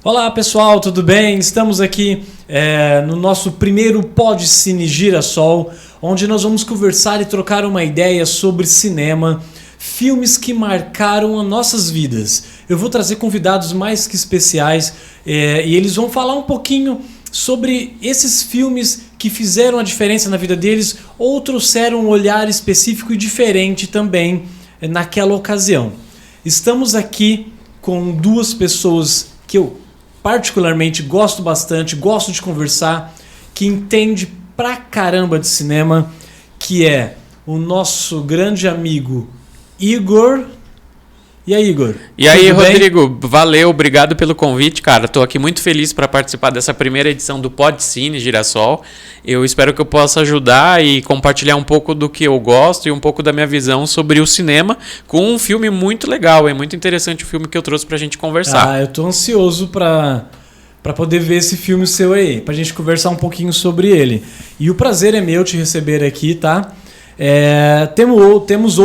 Olá pessoal, tudo bem? Estamos aqui no nosso primeiro Pod Cine Girassol, onde nós vamos conversar e trocar uma ideia sobre cinema, filmes que marcaram as nossas vidas. Eu vou trazer convidados mais que especiais e eles vão falar um pouquinho sobre esses filmes que fizeram a diferença na vida deles ou trouxeram um olhar específico e diferente também naquela ocasião. Estamos aqui com duas pessoas que eu particularmente gosto bastante, gosto de conversar, que entende pra caramba de cinema, que é o nosso grande amigo Igor. E aí, Igor? E aí, Rodrigo, valeu, obrigado pelo convite, cara. Tô aqui muito feliz para participar dessa primeira edição do Pod Cine Girassol. Eu espero que eu possa ajudar e compartilhar um pouco do que eu gosto e um pouco da minha visão sobre o cinema com um filme muito legal. É muito interessante o filme que eu trouxe pra gente conversar. Eu tô ansioso pra poder ver esse filme seu aí, pra gente conversar um pouquinho sobre ele. E o prazer é meu te receber aqui, tá? Temos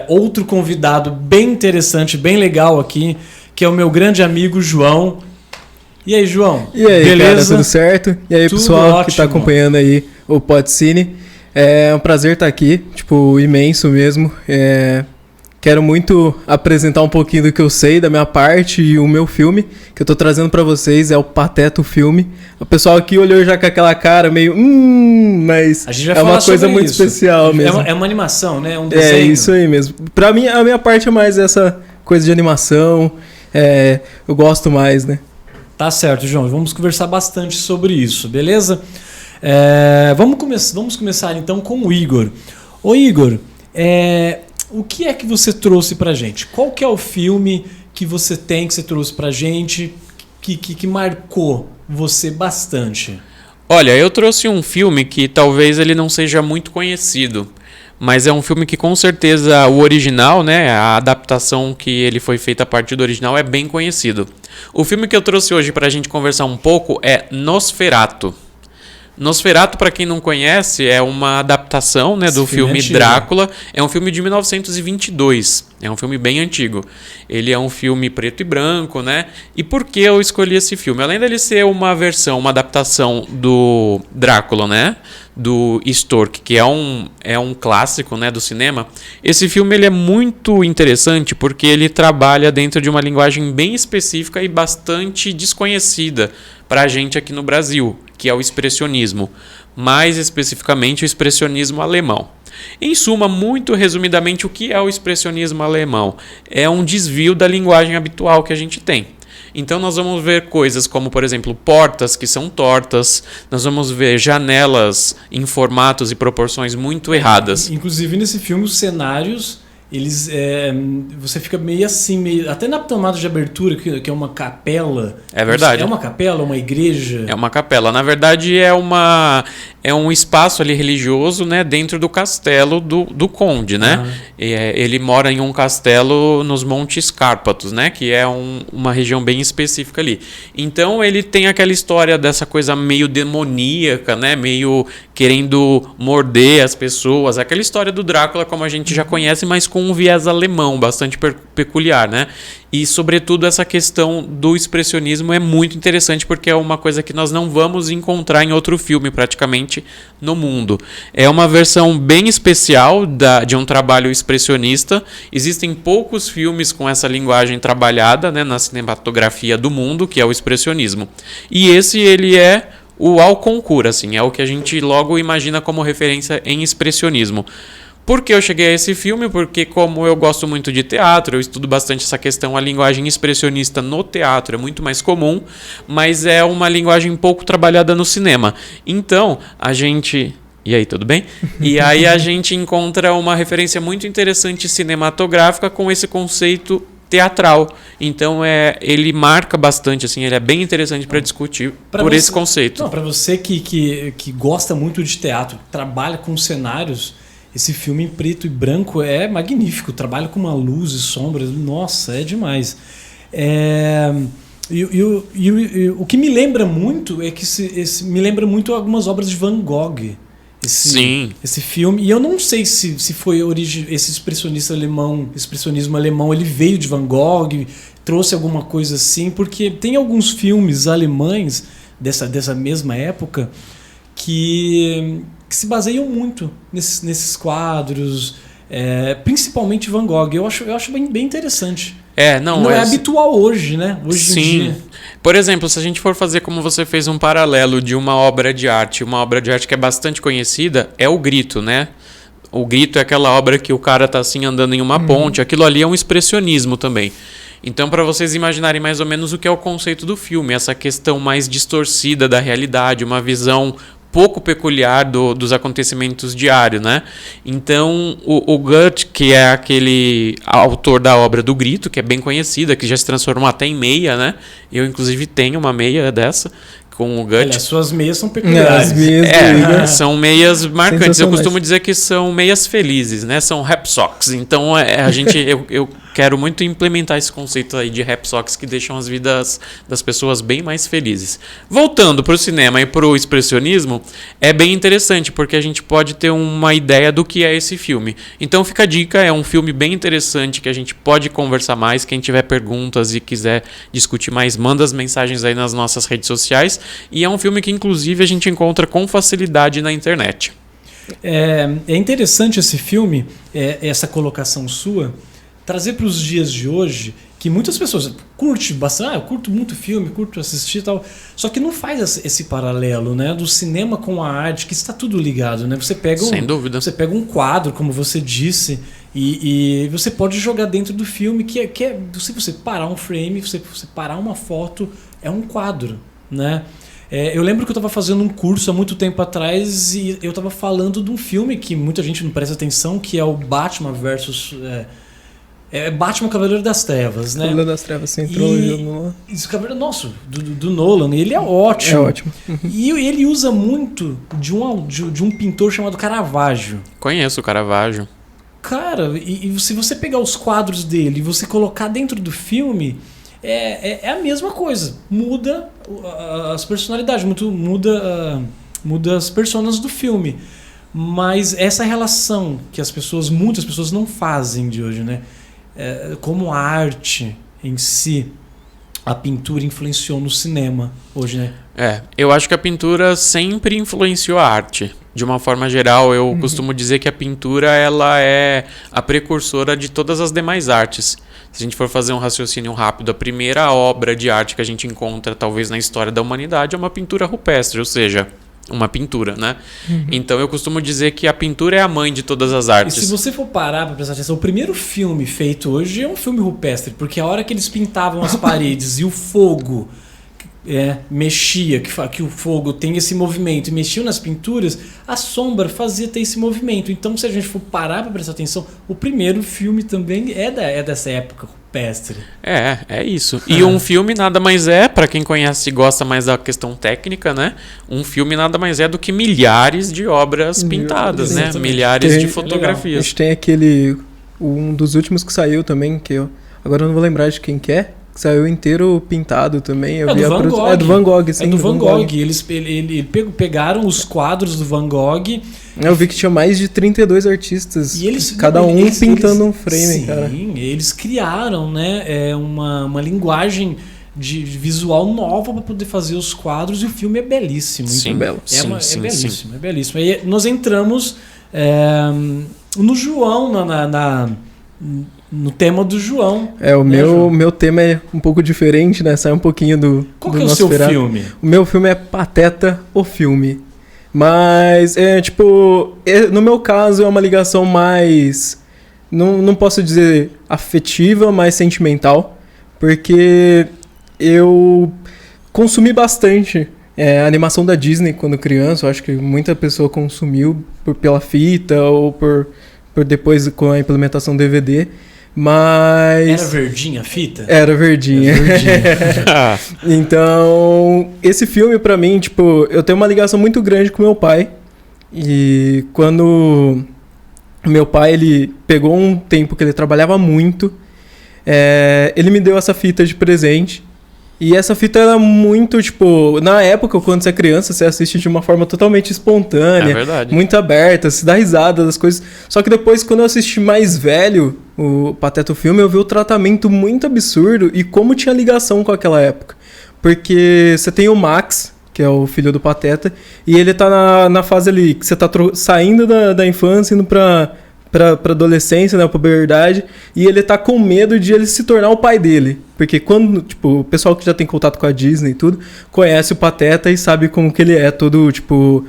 outro convidado bem interessante, bem legal aqui, que é o meu grande amigo João. E aí, João? E aí, beleza? Cara, tudo certo? E aí, tudo pessoal ótimo. Que está acompanhando aí o Pod Cine. É um prazer estar aqui, imenso mesmo. Quero muito apresentar um pouquinho do que eu sei, da minha parte, e o meu filme que eu tô trazendo para vocês é o Pateta, o filme. O pessoal aqui olhou já com aquela cara meio, mas é uma coisa muito especial mesmo. É uma animação, né? Um desenho. É isso aí mesmo. Pra mim, a minha parte é mais essa coisa de animação, eu gosto mais, né? Tá certo, João. Vamos conversar bastante sobre isso, beleza? Vamos começar então com o Igor. Ô Igor, o que é que você trouxe pra gente? Qual que é o filme que você trouxe pra gente que marcou você bastante? Olha, eu trouxe um filme que talvez ele não seja muito conhecido, mas é um filme que com certeza o original, né, a adaptação que ele foi feita a partir do original é bem conhecido. O filme que eu trouxe hoje pra gente conversar um pouco é Nosferatu. Nosferatu, para quem não conhece, é uma adaptação, né, do filme Drácula. É um filme de 1922. É um filme bem antigo. Ele é um filme preto e branco, né? E por que eu escolhi esse filme? Além dele ser uma adaptação do Drácula, né? Do Stork, que é um clássico, né, do cinema. Esse filme ele é muito interessante porque ele trabalha dentro de uma linguagem bem específica e bastante desconhecida para a gente aqui no Brasil, que é o expressionismo. Mais especificamente o expressionismo alemão. Em suma, muito resumidamente, o que é o expressionismo alemão? É um desvio da linguagem habitual que a gente tem. Então nós vamos ver coisas como, por exemplo, portas que são tortas, nós vamos ver janelas em formatos e proporções muito erradas. Inclusive nesse filme os cenários, eles você fica meio assim, até na tomada de abertura, que é uma capela. É verdade. É uma capela, uma igreja? É uma capela. Na verdade é um espaço ali religioso, né, dentro do castelo do conde, né? Ele mora em um castelo nos Montes Cárpatos, né, que é uma região bem específica ali. Então ele tem aquela história dessa coisa meio demoníaca, né, meio querendo morder as pessoas. Aquela história do Drácula como a gente já conhece, mas com um viés alemão bastante peculiar, né? E, sobretudo, essa questão do expressionismo é muito interessante porque é uma coisa que nós não vamos encontrar em outro filme, praticamente, no mundo. É uma versão bem especial de um trabalho expressionista. Existem poucos filmes com essa linguagem trabalhada, né, na cinematografia do mundo, que é o expressionismo. E esse, ele é o ao concurso, assim, é o que a gente logo imagina como referência em expressionismo. Por que eu cheguei a esse filme? Porque como eu gosto muito de teatro, eu estudo bastante essa questão, a linguagem expressionista no teatro é muito mais comum, mas é uma linguagem pouco trabalhada no cinema. Então, a gente... E aí, tudo bem? E aí a gente encontra uma referência muito interessante cinematográfica com esse conceito teatral. Então ele marca bastante, assim, ele é bem interessante para discutir esse conceito. Para você que gosta muito de teatro, trabalha com cenários... Esse filme em preto e branco é magnífico. Trabalha com uma luz e sombras. Nossa, é demais. O que me lembra muito é que me lembra muito algumas obras de Van Gogh. Esse filme. E eu não sei se foi esse expressionismo alemão, ele veio de Van Gogh, trouxe alguma coisa assim, porque tem alguns filmes alemães dessa mesma época que se baseiam muito nesses quadros, principalmente Van Gogh. Eu acho bem interessante. Não é habitual hoje, né? Hoje em dia. Por exemplo, se a gente for fazer como você fez um paralelo de uma obra de arte que é bastante conhecida, é o Grito, né? O Grito é aquela obra que o cara tá assim andando em uma ponte, aquilo ali é um expressionismo também. Então, para vocês imaginarem mais ou menos o que é o conceito do filme, essa questão mais distorcida da realidade, uma visão pouco peculiar dos acontecimentos diários, né? Então, o Goethe, que é aquele autor da obra do Grito, que é bem conhecida, que já se transformou até em meia, né? Eu, inclusive, tenho uma meia dessa com o Goethe. As suas meias são peculiares. As meias são meias marcantes. Eu costumo dizer que são meias felizes, né? São rap socks. Então, eu quero muito implementar esse conceito aí de rap socks que deixam as vidas das pessoas bem mais felizes. Voltando para o cinema e para o expressionismo, é bem interessante, porque a gente pode ter uma ideia do que é esse filme. Então fica a dica, é um filme bem interessante que a gente pode conversar mais. Quem tiver perguntas e quiser discutir mais, manda as mensagens aí nas nossas redes sociais. E é um filme que, inclusive, a gente encontra com facilidade na internet. É interessante esse filme, essa colocação sua, trazer para os dias de hoje, que muitas pessoas curtem bastante, eu curto muito filme, curto assistir e tal, só que não faz esse paralelo, né, do cinema com a arte, que está tudo ligado, né? Sem dúvida. Você pega um quadro, como você disse, e você pode jogar dentro do filme, que é se você parar um frame, você parar uma foto, é um quadro, né? Eu lembro que eu estava fazendo um curso há muito tempo atrás e eu estava falando de um filme que muita gente não presta atenção, que é o Batman versus... Batman Cavaleiro das Trevas, né? Cavaleiro das Trevas, sim. Esse Cavaleiro, nossa, do Nolan, ele é ótimo. É ótimo. E ele usa muito de um pintor chamado Caravaggio. Conheço o Caravaggio. Cara, e se você pegar os quadros dele e você colocar dentro do filme... É a mesma coisa. Muda as personalidades, muda as personas do filme. Mas essa relação que muitas pessoas não fazem de hoje, né? Como a arte em si, a pintura influenciou no cinema hoje, né? Eu acho que a pintura sempre influenciou a arte. De uma forma geral, eu costumo dizer que a pintura ela é a precursora de todas as demais artes. Se a gente for fazer um raciocínio rápido, a primeira obra de arte que a gente encontra, talvez na história da humanidade, é uma pintura rupestre, ou seja, uma pintura, né? Então eu costumo dizer que a pintura é a mãe de todas as artes. E se você for parar para prestar atenção, o primeiro filme feito hoje é um filme rupestre, porque a hora que eles pintavam as paredes e o fogo mexia, que o fogo tem esse movimento, e mexiam nas pinturas, a sombra fazia ter esse movimento. Então, se a gente for parar para prestar atenção, o primeiro filme também é dessa época rupestre. É isso. E um filme nada mais para quem conhece e gosta mais da questão técnica, né? Um filme nada mais do que milhares de obras pintadas, né? Milhares de fotografias. A gente tem um dos últimos que saiu também, agora eu não vou lembrar de quem que é. Saiu inteiro pintado também. É do Van Gogh. É do Van Gogh, sim. É do Van Gogh. Eles pegaram os quadros do Van Gogh. Eu vi que tinha mais de 32 artistas. E cada um pintando um frame, cara. Sim, eles criaram, né, uma linguagem de visual nova para poder fazer os quadros, e o filme é belíssimo. Sim, então, belo. É belíssimo, é belíssimo. Aí nós entramos no João, no tema do João. O meu tema é um pouco diferente, né? Sai um pouquinho do Qual que é o seu filme? O meu filme é Pateta, o filme. Mas, no meu caso é uma ligação mais... Não posso dizer afetiva, mas sentimental. Porque eu consumi bastante a animação da Disney quando criança. Eu acho que muita pessoa consumiu pela fita ou por depois com a implementação DVD. Mas... Era verdinha a fita? Era verdinha. Então, esse filme pra mim, eu tenho uma ligação muito grande com meu pai. E quando meu pai, ele pegou um tempo que ele trabalhava muito, ele me deu essa fita de presente. E essa fita era muito, na época, quando você é criança, você assiste de uma forma totalmente espontânea. É verdade. Muito aberta, se dá risada das coisas. Só que depois, quando eu assisti mais velho... o Pateta o filme, eu vi o tratamento muito absurdo e como tinha ligação com aquela época. Porque você tem o Max, que é o filho do Pateta, e ele tá na fase ali que você tá saindo da infância, indo pra adolescência, né, pra puberdade, e ele tá com medo de ele se tornar o pai dele. Porque quando, tipo, o pessoal que já tem contato com a Disney e tudo, conhece o Pateta e sabe como que ele é, todo, tipo,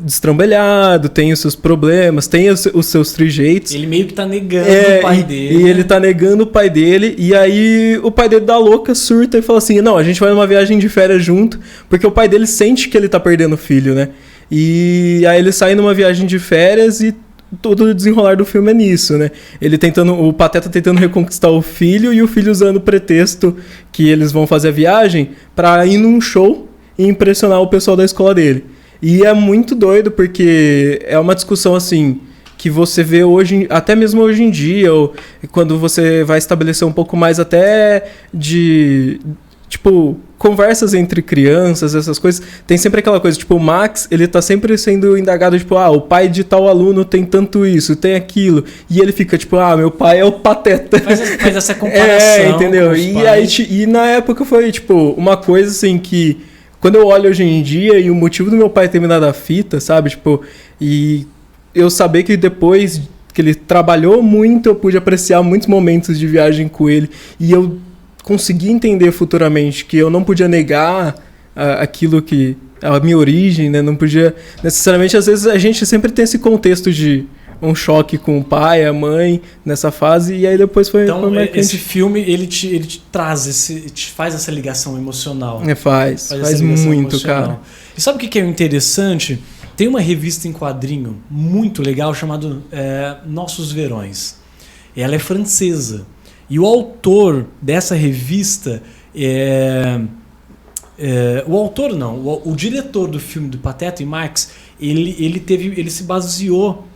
destrambelhado, tem os seus problemas, tem os seus trejeitos. Ele meio que tá negando o pai dele. E ele tá negando o pai dele, e aí o pai dele dá louca, surta e fala assim, não, a gente vai numa viagem de férias junto, porque o pai dele sente que ele tá perdendo o filho, né? E aí ele sai numa viagem de férias e todo o desenrolar do filme é nisso, né? O Pateta tentando reconquistar o filho e o filho usando o pretexto que eles vão fazer a viagem pra ir num show e impressionar o pessoal da escola dele. E é muito doido porque é uma discussão assim que você vê hoje, até mesmo hoje em dia, ou quando você vai estabelecer um pouco mais até de, tipo, conversas entre crianças, essas coisas, tem sempre aquela coisa, tipo, o Max, ele tá sempre sendo indagado, tipo, o pai de tal aluno tem tanto isso, tem aquilo, e ele fica, tipo, meu pai é o Pateta. Faz essa comparação. Entendeu? E na época foi, tipo, uma coisa, assim, que quando eu olho hoje em dia, e o motivo do meu pai ter me dado a fita, sabe, tipo, e eu saber que depois que ele trabalhou muito, eu pude apreciar muitos momentos de viagem com ele, e eu consegui entender futuramente que eu não podia negar aquilo que... a minha origem, né? Não podia... necessariamente, às vezes, a gente sempre tem esse contexto de um choque com o pai, a mãe, nessa fase, e aí depois foi... Então, foi esse filme, ele te traz, te faz essa ligação emocional. Faz muito, cara. E sabe o que é interessante? Tem uma revista em quadrinho muito legal chamada Nossos Verões. Ela é francesa. E o autor dessa revista o diretor do filme do Pateta e Max, ele se baseou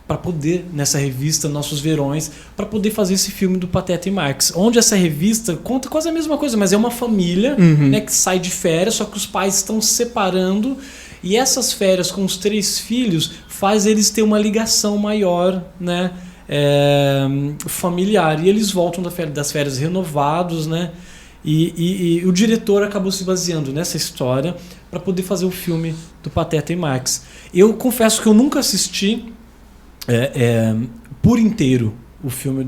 para poder, nessa revista Nossos Verões, para poder fazer esse filme do Pateta e Max, onde essa revista conta quase a mesma coisa, mas é uma família, né, que sai de férias, só que os pais estão se separando, e essas férias com os 3 filhos faz eles ter uma ligação maior, né, familiar, e eles voltam das férias renovados, né? E o diretor acabou se baseando nessa história para poder fazer o filme do Pateta e Max. Eu confesso que eu nunca assisti por inteiro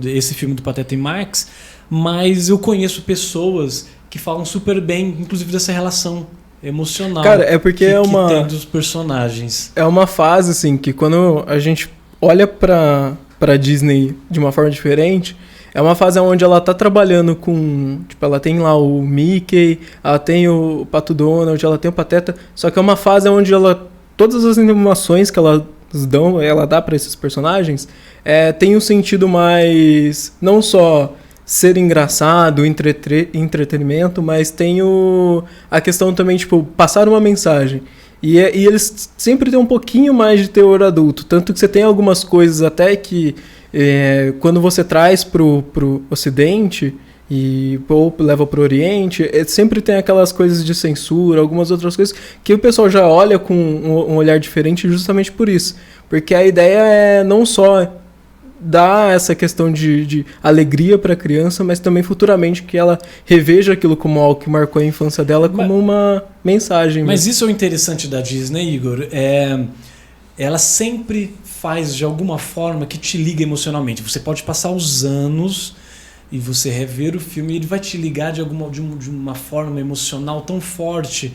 esse filme do Pateta e Max, mas eu conheço pessoas que falam super bem, inclusive dessa relação emocional. Cara, é porque que tem dos personagens. É uma fase assim que quando a gente olha para Disney de uma forma diferente, é uma fase onde ela tá trabalhando com... tipo, ela tem lá o Mickey, ela tem o Pato Donald, ela tem o Pateta, só que é uma fase onde todas as animações que ela dá para esses personagens, tem um sentido mais... não só ser engraçado, entretenimento, mas tem a questão também, tipo, passar uma mensagem. E eles sempre têm um pouquinho mais de teor adulto. Tanto que você tem algumas coisas até que quando você traz pro Ocidente ou leva pro Oriente, sempre tem aquelas coisas de censura, algumas outras coisas que o pessoal já olha com um olhar diferente justamente por isso. Porque a ideia é não só dar essa questão de alegria para a criança, mas também futuramente que ela reveja aquilo como algo que marcou a infância dela como uma mensagem. Mas isso é o interessante da Disney, Igor. Ela sempre faz de alguma forma que te liga emocionalmente. Você pode passar os anos e você rever o filme e ele vai te ligar de uma forma emocional tão forte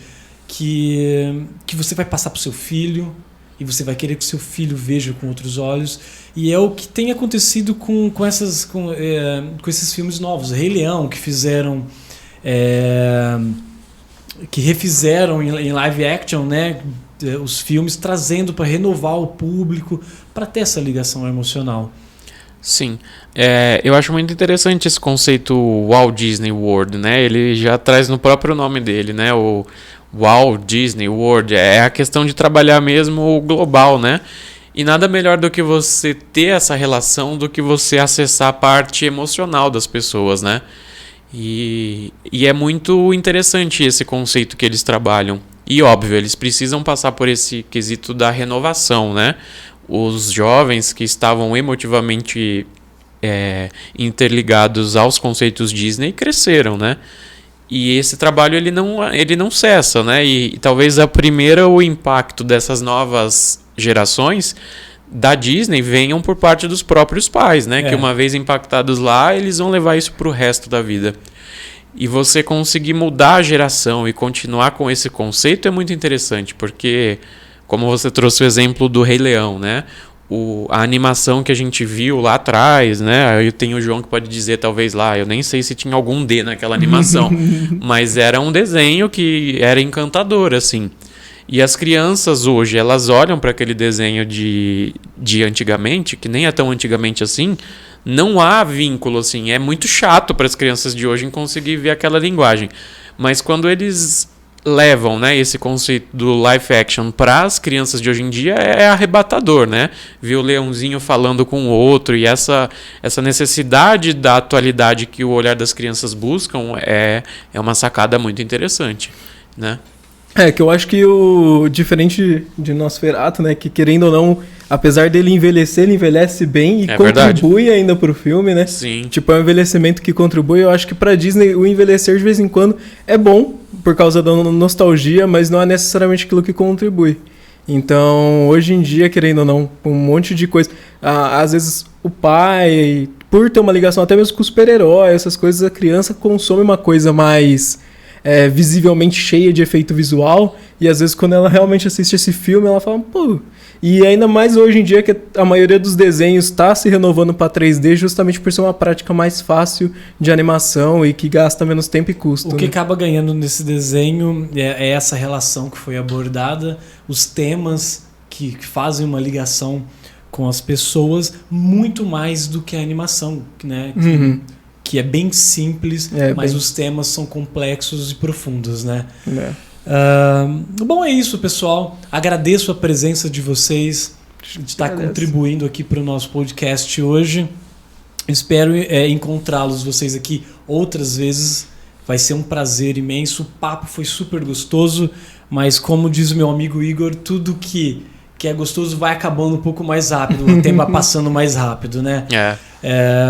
que você vai passar para o seu filho e você vai querer que o seu filho veja com outros olhos. E é o que tem acontecido com esses filmes novos. Rei Leão, que fizeram... que refizeram em live action, né, os filmes, trazendo para renovar o público, para ter essa ligação emocional. Sim, eu acho muito interessante esse conceito Walt Disney World, né? Ele já traz no próprio nome dele, né? O Walt Disney World é a questão de trabalhar mesmo o global, né? E nada melhor do que você ter essa relação do que você acessar a parte emocional das pessoas, né? E é muito interessante esse conceito que eles trabalham. E óbvio, eles precisam passar por esse quesito da renovação, né? Os jovens que estavam emotivamente interligados aos conceitos Disney cresceram, né? E esse trabalho ele não cessa, né? E talvez o impacto dessas novas gerações da Disney venham por parte dos próprios pais, né? Que uma vez impactados lá, eles vão levar isso para o resto da vida. E você conseguir mudar a geração e continuar com esse conceito é muito interessante, porque, como você trouxe o exemplo do Rei Leão, né? A animação que a gente viu lá atrás, né? Aí tem o João que pode dizer, talvez lá, eu nem sei se tinha algum D naquela animação, mas era um desenho que era encantador, assim. E as crianças hoje, elas olham para aquele desenho de antigamente, que nem é tão antigamente assim, não há vínculo, assim. É muito chato para as crianças de hoje em conseguir ver aquela linguagem. Mas quando eles levam, né, esse conceito do live action para as crianças de hoje em dia, é arrebatador, né? Ver o leãozinho falando com o outro e essa necessidade da atualidade que o olhar das crianças buscam é uma sacada muito interessante, né? Que eu acho que o diferente de Nosferatu, né, que querendo ou não, apesar dele envelhecer, ele envelhece bem e contribui ainda pro filme, né? Sim. Tipo, é um envelhecimento que contribui. Eu acho que pra Disney o envelhecer de vez em quando é bom por causa da nostalgia, mas não é necessariamente aquilo que contribui. Então, hoje em dia, querendo ou não, um monte de coisa, às vezes o pai, por ter uma ligação até mesmo com os super-heróis, essas coisas, a criança consome uma coisa mais visivelmente cheia de efeito visual, e às vezes quando ela realmente assiste esse filme, ela fala, pô... E ainda mais hoje em dia que a maioria dos desenhos está se renovando para 3D justamente por ser uma prática mais fácil de animação e que gasta menos tempo e custo. O que acaba ganhando nesse desenho é essa relação que foi abordada, os temas que fazem uma ligação com as pessoas, muito mais do que a animação, né? Que é bem simples, mas os temas são complexos e profundos, né? Bom, é isso, pessoal. Agradeço a presença de vocês, de estar contribuindo aqui para o nosso podcast hoje. Espero encontrá-los vocês aqui outras vezes. Vai ser um prazer imenso. O papo foi super gostoso, mas como diz o meu amigo Igor, tudo que é gostoso vai acabando um pouco mais rápido, o tempo vai passando mais rápido, né?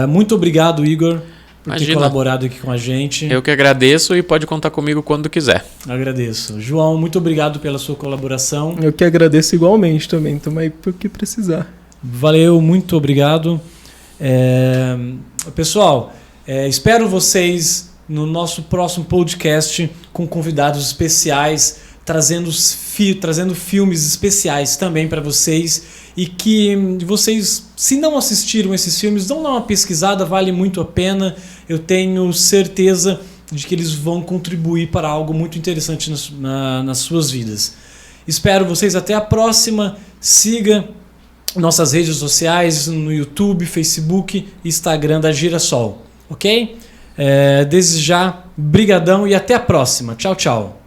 Muito obrigado, Igor, por ter colaborado aqui com a gente. Eu que agradeço e pode contar comigo quando quiser. Agradeço. João, muito obrigado pela sua colaboração. Eu que agradeço igualmente também. Tamo aí por que precisar. Valeu, muito obrigado. Pessoal, espero vocês no nosso próximo podcast com convidados especiais, trazendo filmes especiais também para vocês. E que vocês, se não assistiram esses filmes, dão uma pesquisada, vale muito a pena. Eu tenho certeza de que eles vão contribuir para algo muito interessante nas suas vidas. Espero vocês até a próxima. Siga nossas redes sociais no YouTube, Facebook e Instagram da Girassol. Ok? Desde já, brigadão e até a próxima. Tchau, tchau.